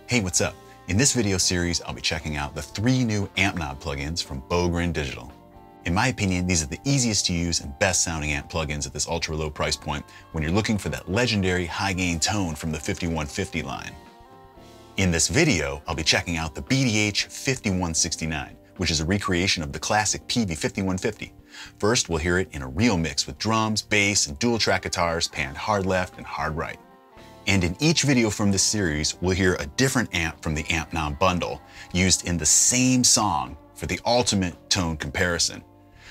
Hey, what's up? In this video series, I'll be checking out the 3 new AmpKnob plugins from Bogren Digital. In my opinion, these are the easiest to use and best sounding amp plugins at this ultra low price point when you're looking for that legendary high gain tone from the 5150 line. In this video, I'll be checking out the BDH 5169, which is a recreation of the classic PV 5150. First, we'll hear it in a real mix with drums, bass, and dual track guitars panned hard left and hard right. And in each video from this series, we'll hear a different amp from the AmpKnob bundle used in the same song for the ultimate tone comparison.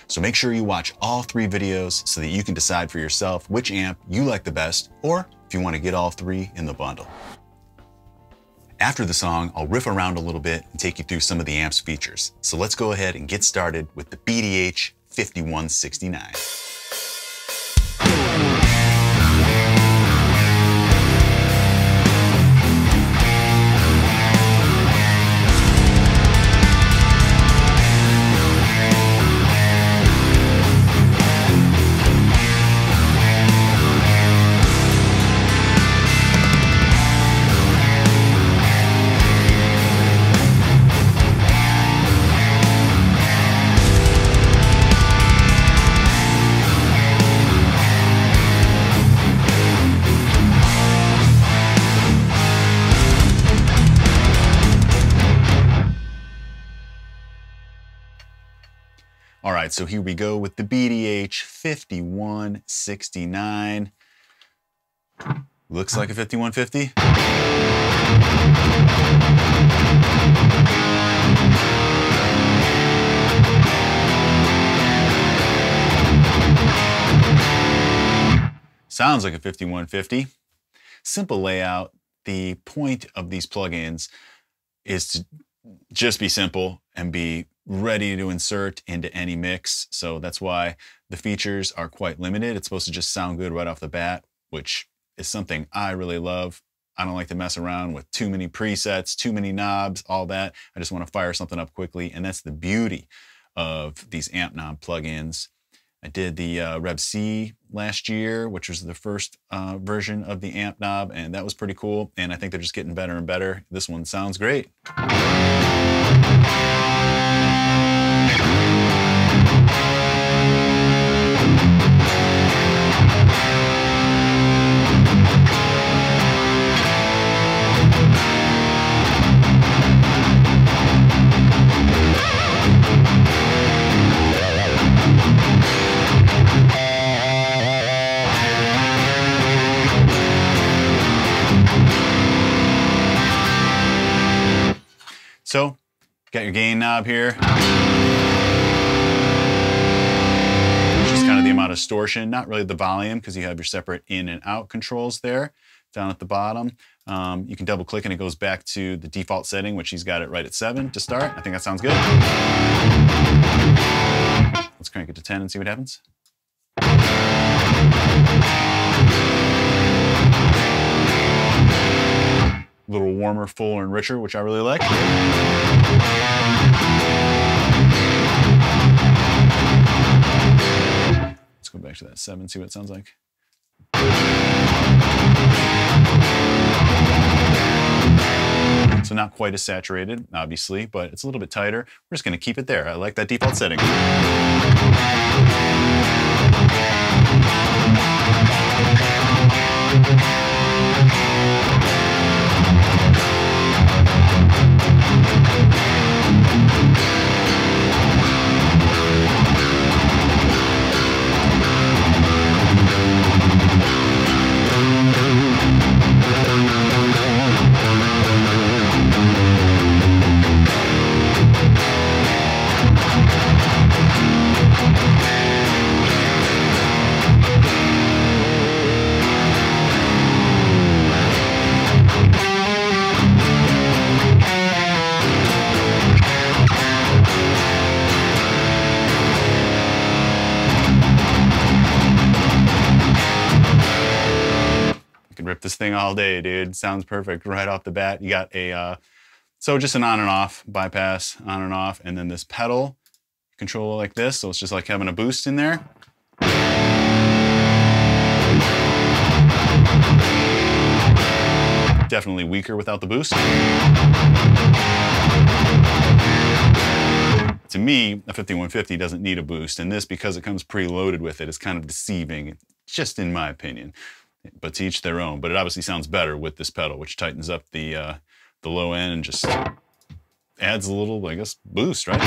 So make sure you watch all 3 videos so that you can decide for yourself which amp you like the best, or if you want to get all 3 in the bundle. After the song, I'll riff around a little bit and take you through some of the amp's features. So let's go ahead and get started with the BDH 5169. All right, so here we go with the BDH 5169. Looks like a 5150. Sounds like a 5150. Simple layout. The point of these plugins is to just be simple and be ready to insert into any mix. So that's why the features are quite limited. It's supposed to just sound good right off the bat, which is something I really love. I don't like to mess around with too many presets, too many knobs, all that. I just want to fire something up quickly. And that's the beauty of these AmpKnob plugins. I did the Rev C last year, which was the first version of the AmpKnob, and that was pretty cool. And I think they're just getting better and better. This one sounds great. So, got your gain knob here. Just kind of the amount of distortion, not really the volume, because you have your separate in and out controls there down at the bottom. You can double click and it goes back to the default setting, which he's got it right at 7 to start. I think that sounds good. Let's crank it to 10 and see what happens. A little warmer, fuller, and richer, which I really like. Let's go back to that 7, see what it sounds like. So not quite as saturated, obviously, but it's a little bit tighter. We're just going to keep it there. I like that default setting. Rip this thing all day, dude. Sounds perfect right off the bat. You got a so just an on and off bypass, on and off, and then this pedal control like this, so it's just like having a boost in there. definitely weaker without the boost. To me, a 5150 doesn't need a boost, and this, because it comes preloaded with it, is kind of deceiving, just in my opinion. But to each their own. But it obviously sounds better with this pedal, which tightens up the low end and just adds a little, I guess, boost, right?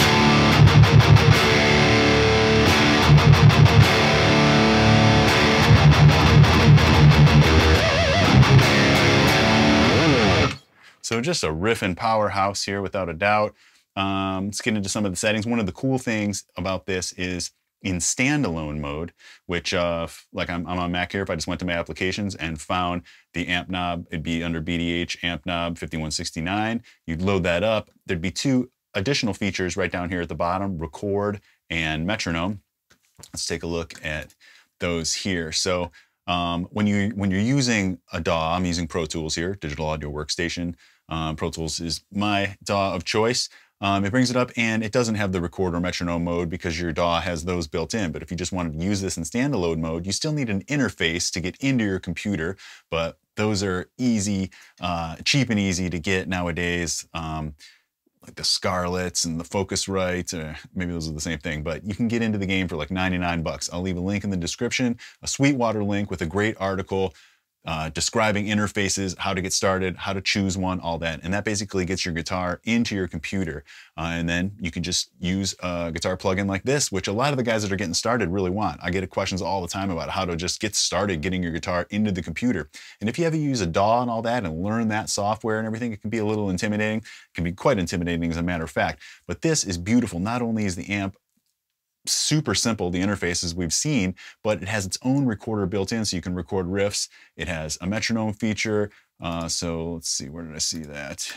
So just a riffing powerhouse here, without a doubt. Let's get into some of the settings. One of the cool things about this is in standalone mode, which like I'm on Mac here. If I just went to my applications and found the AmpKnob, it'd be under BDH AmpKnob 5169. You'd load that up. There'd be two additional features right down here at the bottom: record and metronome. Let's take a look at those here. So when you're using a DAW, I'm using Pro Tools here, Digital Audio Workstation. Pro Tools is my DAW of choice. It brings it up, and it doesn't have the record or metronome mode because your DAW has those built in. But if you just wanted to use this in standalone mode, you still need an interface to get into your computer. But those are easy, cheap and easy to get nowadays. Like the Scarletts and the Focusrite, or maybe those are the same thing, but you can get into the game for like 99 bucks. I'll leave a link in the description, a Sweetwater link with a great article describing interfaces, how to get started, how to choose one, all that. And that basically gets your guitar into your computer. And then you can just use a guitar plugin like this, which a lot of the guys that are getting started really want. I get questions all the time about how to just get started getting your guitar into the computer. And if you ever use a DAW and all that and learn that software and everything, it can be a little intimidating. It can be quite intimidating, as a matter of fact. But this is beautiful. Not only is the amp super simple, the interfaces we've seen, but it has its own recorder built in, so you can record riffs. It has a metronome feature. So let's see, where did I see that?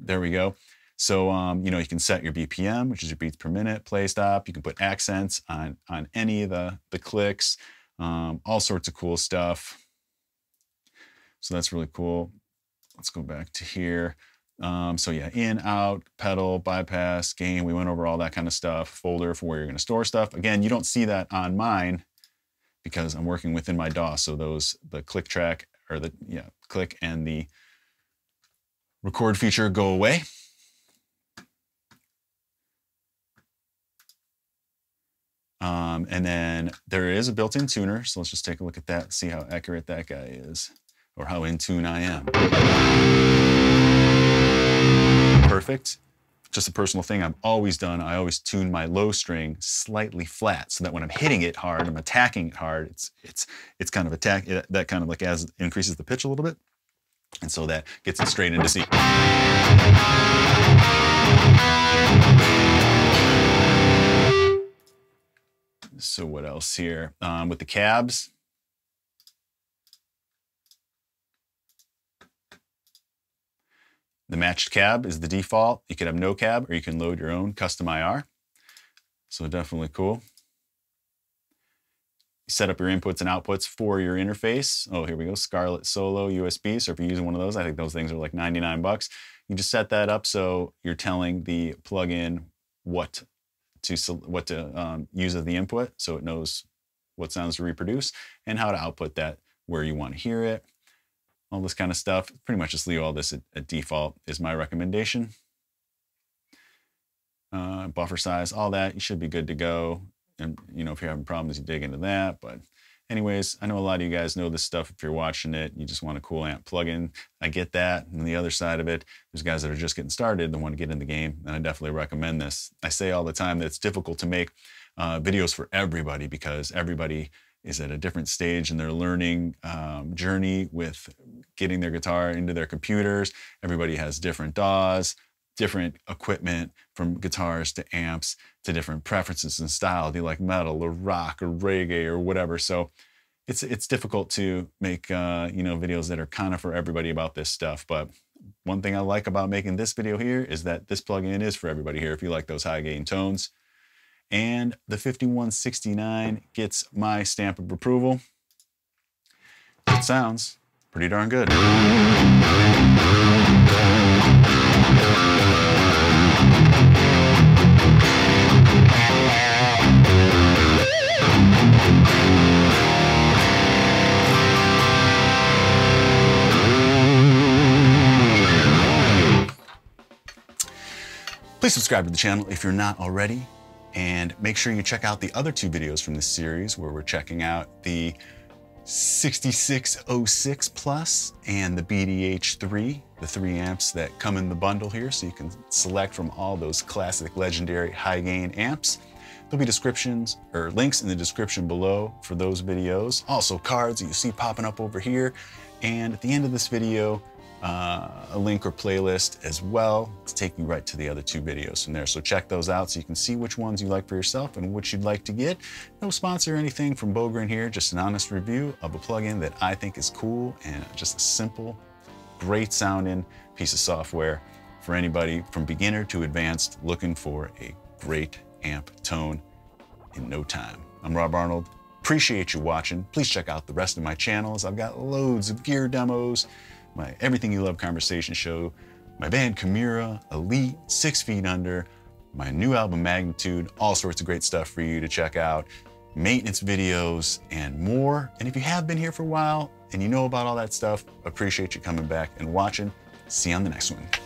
There we go. So you know, you can set your BPM, which is your beats per minute, play stop. You can put accents on any of the clicks, all sorts of cool stuff. So that's really cool. Let's go back to here. So yeah, in, out, pedal, bypass, gain, we went over all that kind of stuff, folder for where you're going to store stuff. Again, you don't see that on mine because I'm working within my DAW. So the click track, or the, click and the record feature go away. And then there is a built-in tuner. So let's just take a look at that, see how accurate that guy is, or how in tune I am. Perfect. Just a personal thing I've always done. I always tune my low string slightly flat so that when I'm hitting it hard, I'm attacking it hard. It's kind of that kind of like increases the pitch a little bit, and so that gets it straight into C. So what else here with the cabs? The matched cab is the default. You could have no cab, or you can load your own custom IR. So definitely cool. You set up your inputs and outputs for your interface. Oh, here we go, Scarlett Solo USB. So if you're using one of those, I think those things are like 99 bucks. You just set that up so you're telling the plugin what to use as the input, so it knows what sounds to reproduce and how to output that where you want to hear it. All this kind of stuff. Pretty much just leave all this at default is my recommendation. Buffer size, all that, you should be good to go. And you know, if you're having problems, you dig into that. But anyways, I know a lot of you guys know this stuff. If you're watching it, you just want a cool amp plugin. I get that. And the other side of it, there's guys that are just getting started that want to get in the game, and I definitely recommend this. I say all the time that it's difficult to make videos for everybody because everybody is at a different stage in their learning journey with getting their guitar into their computers. Everybody has different DAWs, different equipment, from guitars to amps to different preferences and style. Do you like metal or rock or reggae or whatever? So it's difficult to make you know, videos that are kind of for everybody about this stuff. But one thing I like about making this video here is that this plugin is for everybody here if you like those high gain tones. And the 5169 gets my stamp of approval. It sounds pretty darn good. Please subscribe to the channel if you're not already, and make sure you check out the other 2 videos from this series where we're checking out the 6606 Plus and the BDH3, the 3 amps that come in the bundle here, so you can select from all those classic legendary high gain amps. There'll be descriptions or links in the description below for those videos. Also cards that you see popping up over here. And at the end of this video, a link or playlist as well to take you right to the other 2 videos from there. So check those out so you can see which ones you like for yourself and which you'd like to get. No sponsor or anything from Bogren here, just an honest review of a plugin that I think is cool and just a simple, great sounding piece of software for anybody from beginner to advanced looking for a great amp tone in no time. I'm Rob Arnold. Appreciate you watching. Please check out the rest of my channels. I've got loads of gear demos, my Everything You Love conversation show, my band Chimera, Elite, 6 Feet Under, my new album Magnitude, all sorts of great stuff for you to check out, maintenance videos, and more. And if you have been here for a while and you know about all that stuff, appreciate you coming back and watching. See you on the next one.